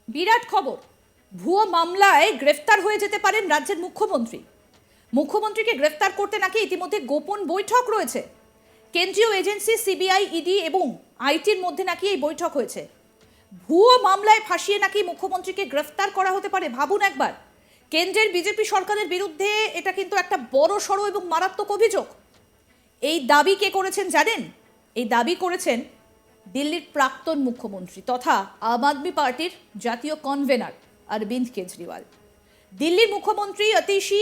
বিরাট খবর, ভুয়ো মামলায় গ্রেফতার হয়ে যেতে পারেন রাজ্যের মুখ্যমন্ত্রী। মুখ্যমন্ত্রীকে গ্রেফতার করতে নাকি ইতিমধ্যে গোপন বৈঠক রয়েছে। কেন্দ্রীয় এজেন্সি সিবিআই, ইডি এবং আইটির মধ্যে নাকি এই বৈঠক হয়েছে। ভুয়ো মামলায় ফাঁসিয়ে নাকি মুখ্যমন্ত্রীকে গ্রেফতার করা হতে পারে। ভাবুন একবার, কেন্দ্রের বিজেপি সরকারের বিরুদ্ধে এটা কিন্তু একটা বড় সড়ো এবং মারাত্মক অভিযোগ। এই দাবি কে করেছেন জানেন? এই দাবি করেছেন দিল্লির প্রাক্তন মুখ্যমন্ত্রী তথা আম আদমি পার্টির জাতীয় কনভেনার অরবিন্দ কেজরিওয়াল। দিল্লির মুখ্যমন্ত্রী অতিশী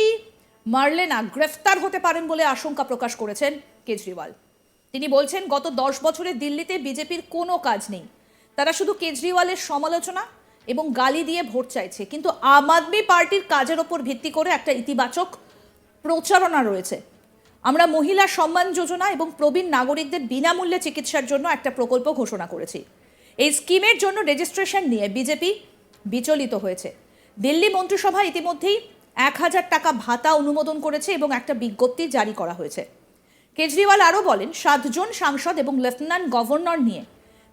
মার্লেনা গ্রেফতার হতে পারেন বলে আশঙ্কা প্রকাশ করেছেন কেজরিওয়াল। তিনি বলছেন, গত 10 বছরে দিল্লিতে বিজেপির কোনো কাজ নেই, তারা শুধু কেজরিওয়ালের সমালোচনা এবং গালি দিয়ে ভোট চাইছে। কিন্তু আম আদমি পার্টির কাজের ওপর ভিত্তি করে একটা ইতিবাচক প্রচারণা রয়েছে। আমরা মহিলা সম্মান যোজনা এবং প্রবীণ নাগরিকদের বিনামূল্যে চিকিৎসার জন্য একটা প্রকল্প ঘোষণা করেছি। এই স্কিমের জন্য রেজিস্ট্রেশন নিয়ে বিজেপি বিচলিত হয়েছে। দিল্লি মন্ত্রিসভা ইতিমধ্যেই 1000 টাকা ভাতা অনুমোদন করেছে এবং একটা বিজ্ঞপ্তি জারি করা হয়েছে। কেজরিওয়াল আরও বলেন, 7 জন সাংসদ এবং লেফটেন্যান্ট গভর্নর নিয়ে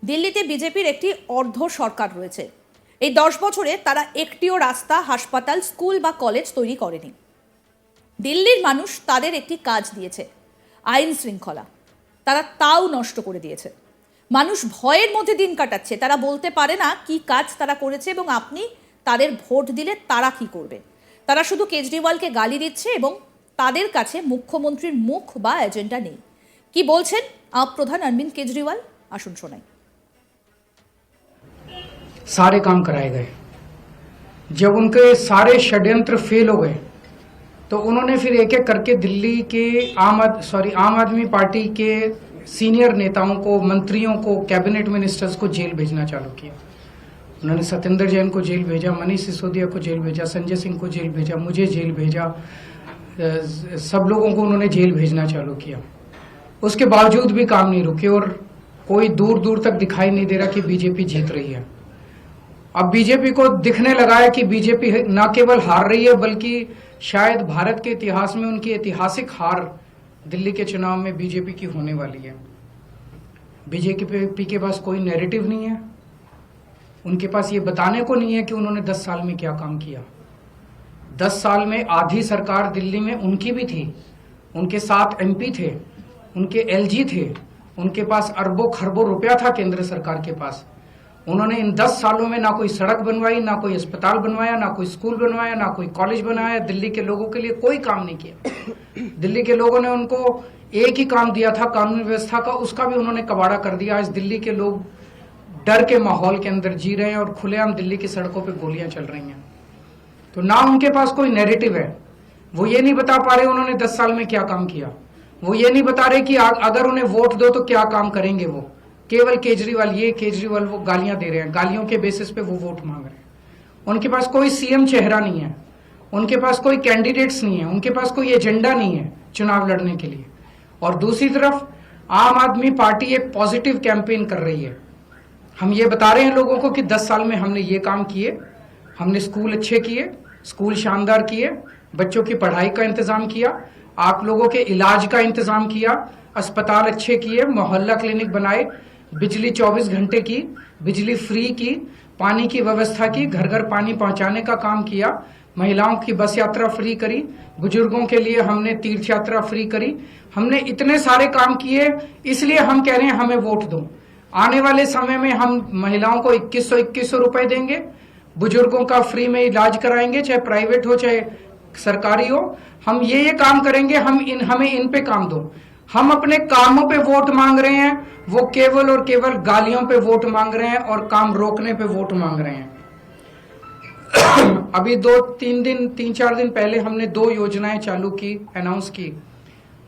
দিল্লিতে বিজেপির একটি অর্ধ সরকার রয়েছে। এই 10 বছরে তারা একটিও রাস্তা, হাসপাতাল, স্কুল বা কলেজ তৈরি করেনি। দিল্লির মানুষ তাদের একটি কাজ দিয়েছে, আইন শৃঙ্খলা, তারা তাও নষ্ট করে দিয়েছে। মানুষ ভয়ের মধ্যে দিন কাটাচ্ছে, তারা বলতে পারে না কি কাজ তারা করেছে এবং আপনি তাদের ভোট দিলে তারা কি করবে। তারা শুধু কেজরিওয়ালকে গালি দিচ্ছে এবং তাদের কাছে মুখ্যমন্ত্রীর মুখ বা এজেন্ডা নেই। কি বলছেন আপ প্রধান অরবিন্দ কেজরিওয়াল, আসুন শোনাই। सारे काम कराए गए। जब उनके सारे षड्यंत्र फेल हो गए तो उन्होंने फिर एक एक करके दिल्ली के आम आदमी पार्टी के सीनियर नेताओं को, मंत्रियों को, कैबिनेट मिनिस्टर्स को जेल भेजना चालू किया। उन्होंने सत्येंद्र जैन को जेल भेजा, मनीष सिसोदिया को जेल भेजा, संजय सिंह को जेल भेजा, मुझे जेल भेजा, सब लोगों को उन्होंने जेल भेजना चालू किया। उसके बावजूद भी काम नहीं रुके और कोई दूर दूर तक दिखाई नहीं दे रहा कि बीजेपी जीत रही है। अब बीजेपी को दिखने लगा है कि बीजेपी न केवल हार रही है बल्कि शायद भारत के इतिहास में उनकी ऐतिहासिक हार दिल्ली के चुनाव में बीजेपी की होने वाली है। बीजेपी के पास कोई नैरेटिव नहीं है, उनके पास ये बताने को नहीं है कि उन्होंने 10 साल में क्या काम किया। 10 साल में आधी सरकार दिल्ली में उनकी भी थी, उनके 7 MP थे, उनके LG थे, उनके पास अरबों खरबों रुपया था केंद्र सरकार के पास। उन्होंने इन 10 सालों में ना कोई सड़क बनवाई, ना कोई अस्पताल बनवाया, ना कोई स्कूल बनवाया, ना कोई कॉलेज बनाया। दिल्ली के लोगों के लिए कोई काम नहीं किया। दिल्ली के लोगों ने उनको एक ही काम दिया था कानून व्यवस्था का, उसका भी उन्होंने कबाड़ा कर दिया। आज दिल्ली के लोग डर के माहौल के अंदर जी रहे हैं और खुलेआम दिल्ली की सड़कों पर गोलियां चल रही हैं। तो ना उनके पास कोई नैरेटिव है, वो ये नहीं बता पा रहे उन्होंने 10 साल में क्या काम किया। वो ये नहीं बता रहे कि अगर उन्हें वोट दो तो क्या काम करेंगे। वो केवल केजरीवाल ये, केजरीवाल वो गालियां दे रहे हैं, गालियों के बेसिस पे वो वोट मांग रहे हैं। उनके पास कोई सीएम चेहरा नहीं है, उनके पास कोई कैंडिडेट्स नहीं है, उनके पास कोई एजेंडा नहीं है चुनाव लड़ने के लिए। और दूसरी तरफ आम आदमी पार्टी एक पॉजिटिव कैंपेन कर रही है। हम ये बता रहे हैं लोगों को कि 10 साल में हमने ये काम किए, हमने स्कूल अच्छे किए, स्कूल शानदार किए, बच्चों की पढ़ाई का इंतजाम किया, आप लोगों के इलाज का इंतजाम किया, अस्पताल अच्छे किए, मोहल्ला क्लिनिक बनाए, बिजली 24 घंटे की, बिजली फ्री की, पानी की व्यवस्था की, घर घर पानी पहुंचाने का काम किया, महिलाओं की बस यात्रा फ्री करी, बुजुर्गों के लिए हमने तीर्थ यात्रा फ्री करी। हमने इतने सारे काम किए, इसलिए हम कह रहे हैं हमें वोट दो। आने वाले समय में हम महिलाओं को 2100 रुपए देंगे, बुजुर्गों का फ्री में इलाज कराएंगे, चाहे प्राइवेट हो चाहे सरकारी हो। हम ये काम करेंगे, हमें इन पे काम दो। हम अपने कामों पे वोट मांग रहे हैं, वो केवल और केवल गालियों पे वोट मांग रहे हैं और काम रोकने पे वोट मांग रहे हैं। अभी 3-4 दिन पहले हमने 2 योजनाएं चालू की, अनाउंस की।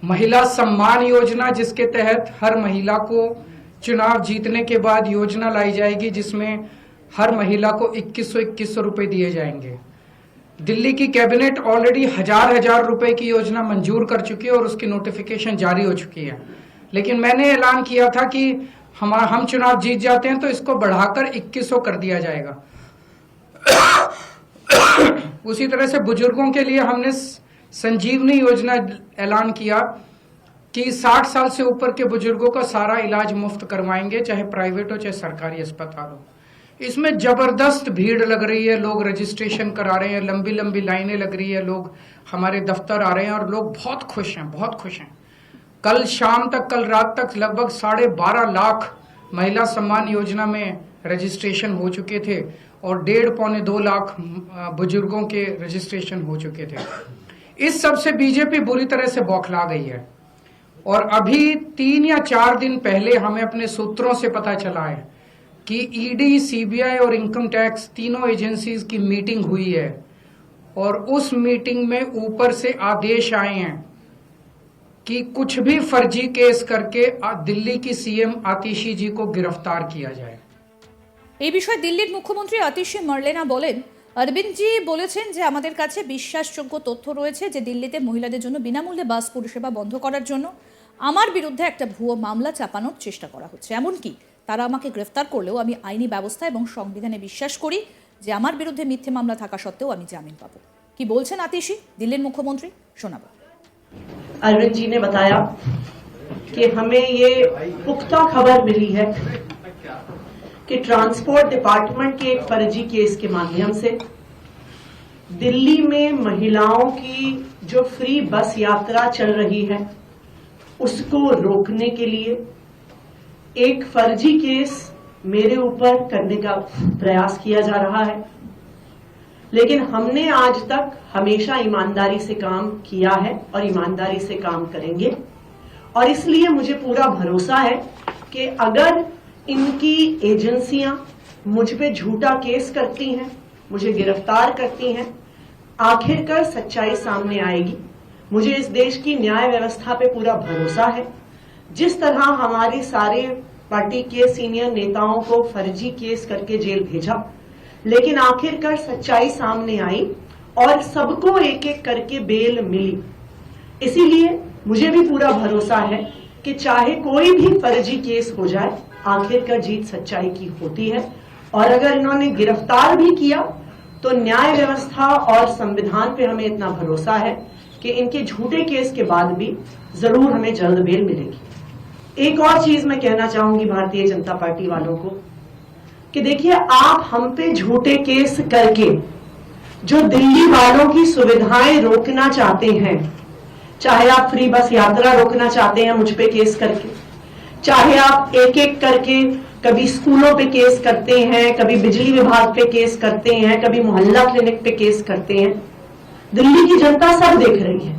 महिला सम्मान योजना, जिसके तहत हर महिला को चुनाव जीतने के बाद योजना लाई जाएगी जिसमें हर महिला को 2100 रुपए दिए जाएंगे। दिल्ली की कैबिनेट ऑलरेडी हजार रुपए की योजना मंजूर कर चुकी है और उसकी नोटिफिकेशन जारी हो चुकी है। लेकिन मैंने ऐलान किया था कि हम चुनाव जीत जाते हैं तो इसको बढ़ाकर 2100 कर दिया जाएगा। उसी तरह से बुजुर्गों के लिए हमने संजीवनी योजना ऐलान किया कि 60 साल से ऊपर के बुजुर्गों का सारा इलाज मुफ्त करवाएंगे, चाहे प्राइवेट हो चाहे सरकारी अस्पताल हो। इसमें जबरदस्त भीड़ लग रही है, लोग रजिस्ट्रेशन करा रहे हैं, लंबी लंबी लाइनें लग रही है, लोग हमारे दफ्तर आ रहे हैं और लोग बहुत खुश हैं, बहुत खुश हैं। कल शाम तक, कल रात तक लगभग 12.5 लाख महिला सम्मान योजना में रजिस्ट्रेशन हो चुके थे और 1.5-2 लाख बुजुर्गों के रजिस्ट्रेशन हो चुके थे। इस सब से बीजेपी बुरी तरह से बौखला गई है और अभी 3 या 4 दिन पहले हमें अपने सूत्रों से पता चला है कि ईडी, सीबीआई और इनकम टैक्स तीनों एजेंसीज की मीटिंग हुई है और उस मीटिंग में ऊपर से आदेश आए हैं कि कुछ भी फर्जी केस करके दिल्ली की सीएम आतिशी जी को गिरफ्तार किया जाए। এই বিষয়ে দিল্লির মুখ্যমন্ত্রী আতিশি মার্লেনা বলেন, অরবিন্দজি বলেছেন যে আমাদের কাছে বিশ্বাসযোগ্য তথ্য রয়েছে যে দিল্লিতে মহিলাদের জন্য বিনামূল্যে বাস পরিষেবা বন্ধ করার জন্য আমার বিরুদ্ধে একটা ভুয়ো মামলা চাপানোর চেষ্টা করা হচ্ছে। এমনকি তারা আমাকে গ্রেফতার করলেও আমি আইনি ব্যবস্থা এবং সংবিধানে বিশ্বাস করি যে আমার বিরুদ্ধে মিথ্যে মামলা থাকা সত্ত্বেও আমি জামিন পাবো। কি বলছেন আতিশি, দিল্লির মুখ্যমন্ত্রী, শোনাবো। अरविंद जी ने बताया कि हमें ये पुख्ता खबर मिली है कि ट्रांसपोर्ट डिपार्टमेंट के एक फर्जी केस के माध्यम से दिल्ली में महिलाओं की जो फ्री बस यात्रा चल रही है उसको रोकने के लिए एक फर्जी केस मेरे ऊपर करने का प्रयास किया जा रहा है। लेकिन हमने आज तक हमेशा ईमानदारी से काम किया है और ईमानदारी से काम करेंगे और इसलिए मुझे पूरा भरोसा है कि अगर इनकी एजेंसियां मुझ पे झूठा केस करती हैं, मुझे गिरफ्तार करती हैं, आखिरकार सच्चाई सामने आएगी। मुझे इस देश की न्याय व्यवस्था पे पूरा भरोसा है। जिस तरह हमारे सारे पार्टी के सीनियर नेताओं को फर्जी केस करके जेल भेजा, लेकिन आखिरकार सच्चाई सामने आई और सबको एक एक करके बेल मिली। इसीलिए मुझे भी पूरा भरोसा है कि चाहे कोई भी फर्जी केस हो जाए, आखिरकार जीत सच्चाई की होती है और अगर इन्होंने गिरफ्तार भी किया तो न्याय व्यवस्था और संविधान पे हमें इतना भरोसा है कि इनके झूठे केस के बाद भी जरूर हमें जल्द बेल मिलेगी। एक और चीज मैं कहना चाहूंगी भारतीय जनता पार्टी वालों को कि देखिए, आप हम पे झूठे केस करके जो दिल्ली वालों की सुविधाएं रोकना चाहते हैं, चाहे आप फ्री बस यात्रा रोकना चाहते हैं मुझ पे केस करके, चाहे आप एक एक करके कभी स्कूलों पे केस करते हैं, कभी बिजली विभाग पे केस करते हैं, कभी मोहल्ला क्लिनिक पे केस करते हैं, दिल्ली की जनता सब देख रही है।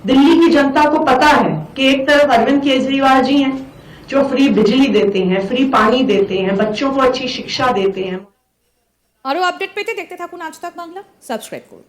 दिल्ली की जनता को पता है कि एक तरफ अरविंद केजरीवाल जी हैं जो फ्री बिजली देते हैं, फ्री पानी देते हैं, बच्चों को अच्छी शिक्षा देते हैं। আরো আপডেট পেতে দেখতে থাকুন আজ তাক বাংলা, সাবস্ক্রাইব করুন।